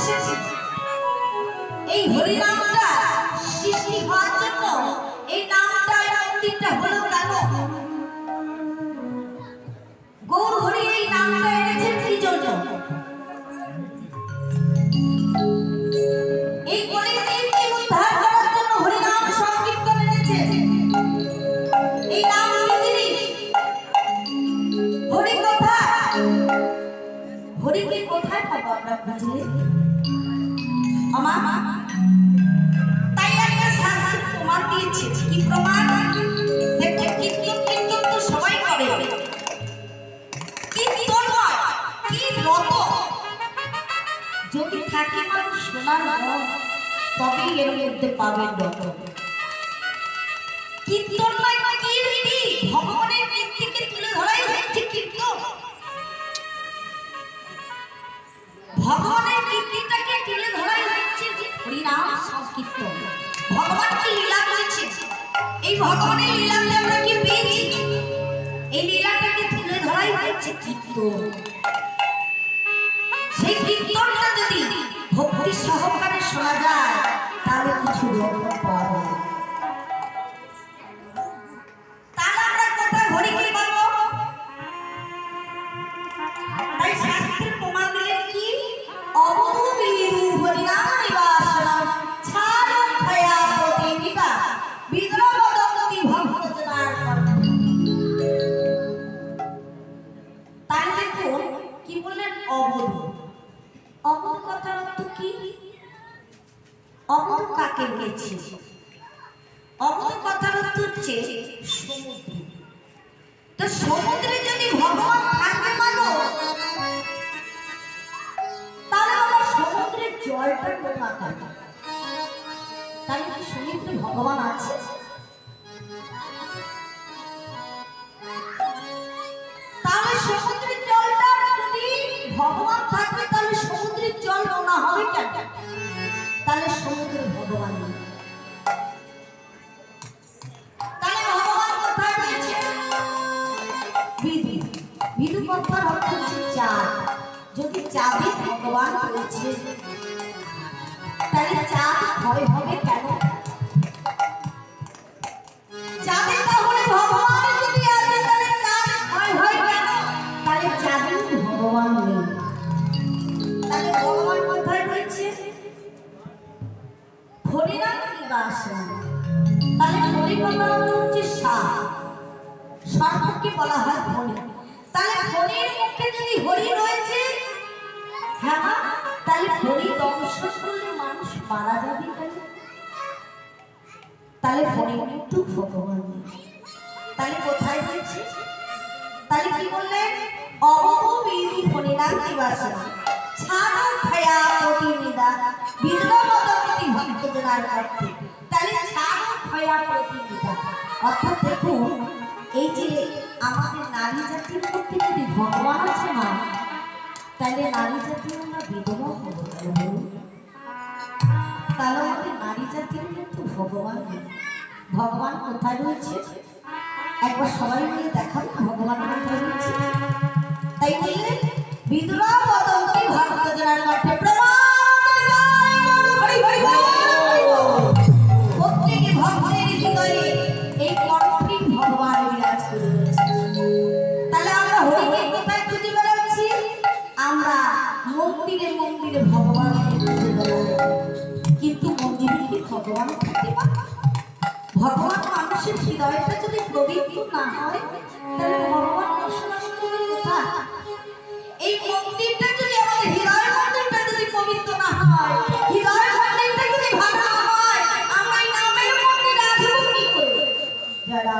এসেছি এই হরি নামটা সৃষ্টি হওয়ার জন্য। এই নামটা এই মন্দিরটা হলো কেন? গৌর হরি এই নামটা এনেছেন কি জন্য? এই কলিযুগকে উদ্ধার করার জন্য হরি নাম সংকীর্তন এনেছেন। এই নাম কি জিনিস? হরি কোথায়? হরিকে কোথায় পাবো আমরা বুঝলে? আমার তাই একটা শাস্ত্র প্রমাণ দিয়েছে। কি প্রমাণ? দেখো, কীর্তন কীর্তন তো সবাই করে, কীর্তন নয় কি রত যদি থাকে মানুষ শোনার মন, তবেই এর মধ্যে পাবেন রত। কীর্তন নয় কীর্তি, ভগবানের কীর্তিকে তুলে ধরাই হচ্ছে কীর্তন। ভগবানের কীর্তিটাকে তুলে ধরাই হচ্ছে হরিনাম সংকীর্তন। ভগবান কি লীলা করেছে, এই ভগবানের লীলাতে আমরা কি পেয়েছি, এই লীলাটাকে তুলে ধরাই হচ্ছে কীর্তন। সেই কীর্তনটা যদি ভক্তি সহকারে শোনা যায় তাহলে কিছু লক্ষণ পাওয়া যায়। তাহলে আমরা কোথায় হরিকে পাবো? তাই শাস্ত্রের প্রমাণ দিলেন কি? অবধূ বিদু হরিনাম নিবাসনম ছাড়ম ভয়া প্রতিনিতা বিদ্রবদন্তি ভক্তজনার কণ্ঠে। তাই দেখুন কি বললেন? অবধূ। অবধূ কথার অর্থ কি? অবধূ কাকে বলেছে? অবধূ কথার অর্থ হচ্ছে সমুদ্র। তো সমুদ্রে যদি ভগবান থাকবে মানো, তাহলে আমার সমুদ্রের জলটা কোথাকার? তাহলে কি সমুদ্রে ভগবান আছে? তাহলে সমুদ্রের জলটা যদি ভগবান থাকবে তাহলে সমুদ্রের জল নোনা হবে কেন? তাহলে সমুদ্রে ভগবান নেই। তাহলে ভগবান কোথায় রয়েছে? বিদু। বিদু কথার অর্থ হচ্ছে চাঁদ। যদি চাঁদে ভগবান রয়েছে তাহলে চাঁদ ভয় হবে কেন? চাঁদে তাহলে ভগবান যদি আছে তাহলে চাঁদ ভয় হয় কেন? তাহলে চাঁদে ভগবান নেই। তাহলে ভগবান কোথায় রয়েছে? হরিনাম নিবাসন। তাহলে হরি কথার অর্থ হচ্ছে সাপ। সর্পকে বলা হয় হরি। তাহলে হরির মুখে যদি হরি রয়েছে, হ্যাঁ, তাহলে হরি দংশন করলে মানুষ মারা যাবে কেন? তাহলে হরি কিন্তু ভগবান নেই। তাহলে কোথায় রয়েছে? তাহলে কি বললেন? অবধূ বিদু হরিনাম নিবাসন ছাড়ম ভয়া প্রতিনিতা বিদ্রবদন্তি ভক্তজনার কণ্ঠে। তাহলে ছাড়ম ভয়া প্রতিনিতা অর্থাৎ দেখুন, এই যে আমাদের নারী জাতির মধ্যে যদি ভগবান আছে না, তাহলে নারী জাতি আমরা বিধবা হবো কেন? তাহলে আমাদের নারী জাতির মধ্যে ভগবান নেই। ভগবান কোথায় রয়েছে? একবার সবাই মিলে দেখান ভগবান কোথায় রয়েছে। তাই বললেন বিদ্রবদন্তি ভক্তজনার কণ্ঠে প্রত্যেকে ভক্তের হৃদয়ে এই কণ্ঠে ভগবান বিরাজ করে রয়েছে। তাহলে আমরা হরিকে কোথায় খুঁজে বেড়াচ্ছি? আমরা মন্দিরে মন্দিরে ভগবানকে খুঁজে বেড়াচ্ছি, কিন্তু মন্দিরে কি ভগবান থাকে না? ভগবান মানুষের হৃদয়টা যদি পবিত্র না হয় তাহলে ভগবান বসবাস করবে কোথায়? এই মন্দিরটা যদি আমাদের হৃদয় মন্দিরটা যদি পবিত্র না হয়, হৃদয় মন্দিরটা যদি ভালো না হয়, আমরা এই নামের মন্দিরে আসবো কি করে? যারা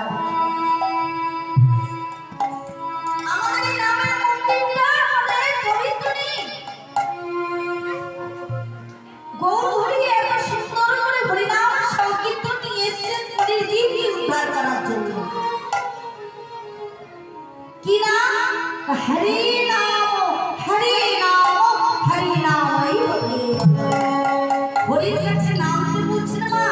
আমাদের এই নামের মন্দিরটা আমাদের পবিত্র নেই। গৌর হরি এত সুন্দর করে হরিনাম সংকীর্তন নিয়ে এসেছেন কলিযুগকে উদ্ধার করার জন্য। কি নাম? হরি নাম, হরি নাম, হরি নামই হরি। হরির কাছে নামতে বলছে না মা?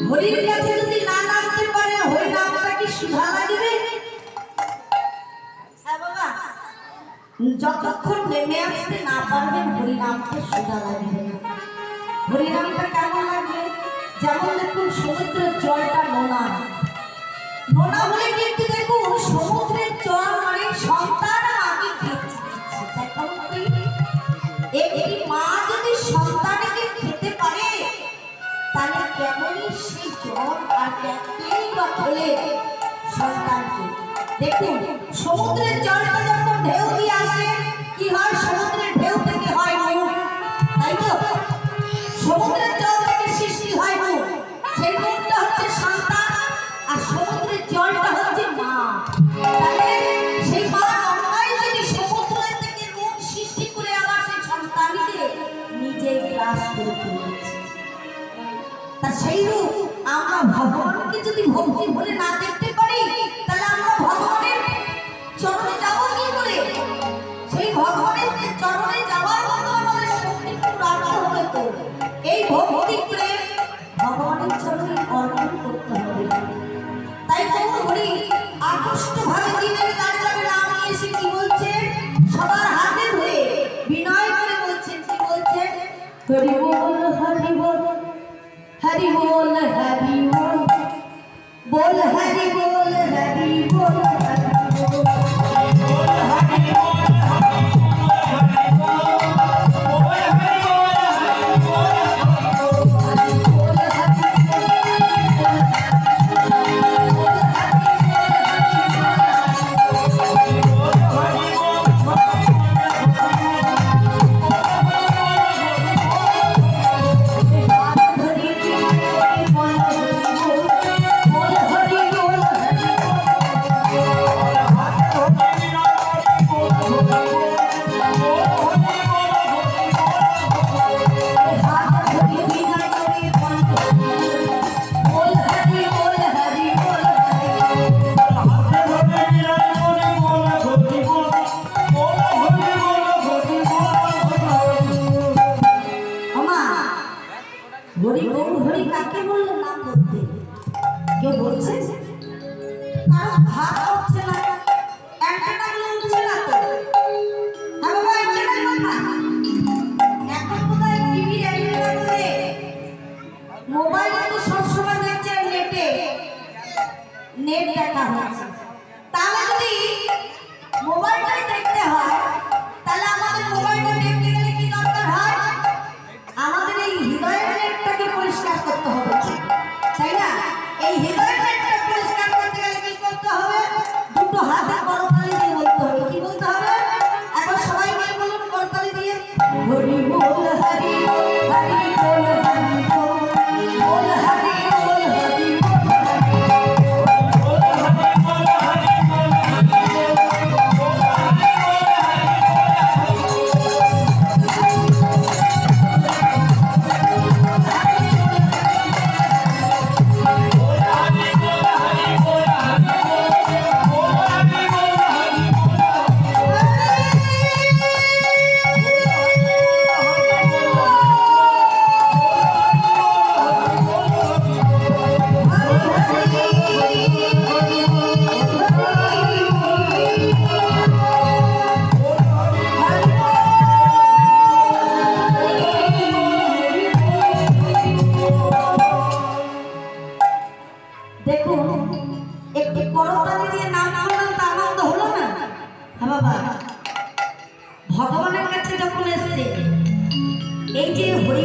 হরির কাছে যদি না নামতে পারে হরি নামটা কি সুধা লাগবে? হ্যাঁ বাবা, যতক্ষণ নেমে আসতে না পারবেন হরিনামকে সোজা লাগবে না। হরিনামটা কেমন লাগবে? যেমন দেখুন সমুদ্রের জলটা নোনা, নোনা হলে কিন্তু দেখুন সমুদ্রের জল মানে সন্তান মাকে খেয়েছে। একটি মা যদি সন্তানকে খেতে পারে তাহলে কেমনই সেই জল আর কেমনই বা খেলে সন্তানকে। দেখুন সমুদ্রের জলটা যখন ঢেউ দিয়ে আসে কি হয়? সমুদ্রের ঢেউ থেকে হয় মুখ, তাই তো? সমুদ্রের জল থেকে সৃষ্টি হয় মুখ, সেই মুখটা হচ্ছে সন্তান আর সমুদ্রের জলটা হচ্ছে মা। তাহলে সেই মা নয় যদি সমুদ্র থেকে মুখ সৃষ্টি করে আবার সেই সন্তানকে নিজে গ্রাস করে ফেলেছে। তা সেই রূপ আমরা ভগবানকে যদি ভক্তি ভরে না দেখতে পারি তাহলে আমরা ভগবানের চরণে যাবো কি করে? সেই ভগবানের চরণে যাওয়ার মতো আমাদের শক্তি রাখতে হবে। তো এই ভক্তি করে ভগবানের চরণে অর্পণ করতে হবে। তাই কোন হরি আকৃষ্ট ভাবে দিনের দাঁড়ে দাঁড়ে নাম নিয়ে এসে কি বলছে? সবার হাতে ধরে বিনয় করে বলছেন, কি বলছে? হরি বল হরি বল হরি বল হরি বল, বল হরি বল হরি বল হরি বল। হরি বল হরি কাকে বললো নাম করতে? কেউ বলছে? কারো ভাত হচ্ছে না, অ্যান্টেনা উঠছে না তো। হ্যাঁ বাবা, অ্যান্টেনা কোথায়? এখন কোথায় টিভি অ্যান্টেনা করে? মোবাইলে তো সবসময় দেখছে নেটে, নেট দেখা হচ্ছে। তাহলে যদি মোবাইলটাই দেখতে হয় তাহলে আমাদের মোবাইলটা দেখতে গেলে কি দরকার হয়? আমাদের এই হৃদয়ের নেটটাকে পরিষ্কার করতে হবে, তাই না? এই হৃদয়ের নেটটা পরিষ্কার করতে গেলে কি করতে হবে? দুটো হাতে করতালি দিয়ে বলতে হবে। কি বলতে হবে? একবার সবাই মিলে বলুন করতালি দিয়ে, হরি বল হরি বল হরি বল হরি বল, বল হরি বল হরি বল ভগবানের কাছে যখন এসছে এই যে হরি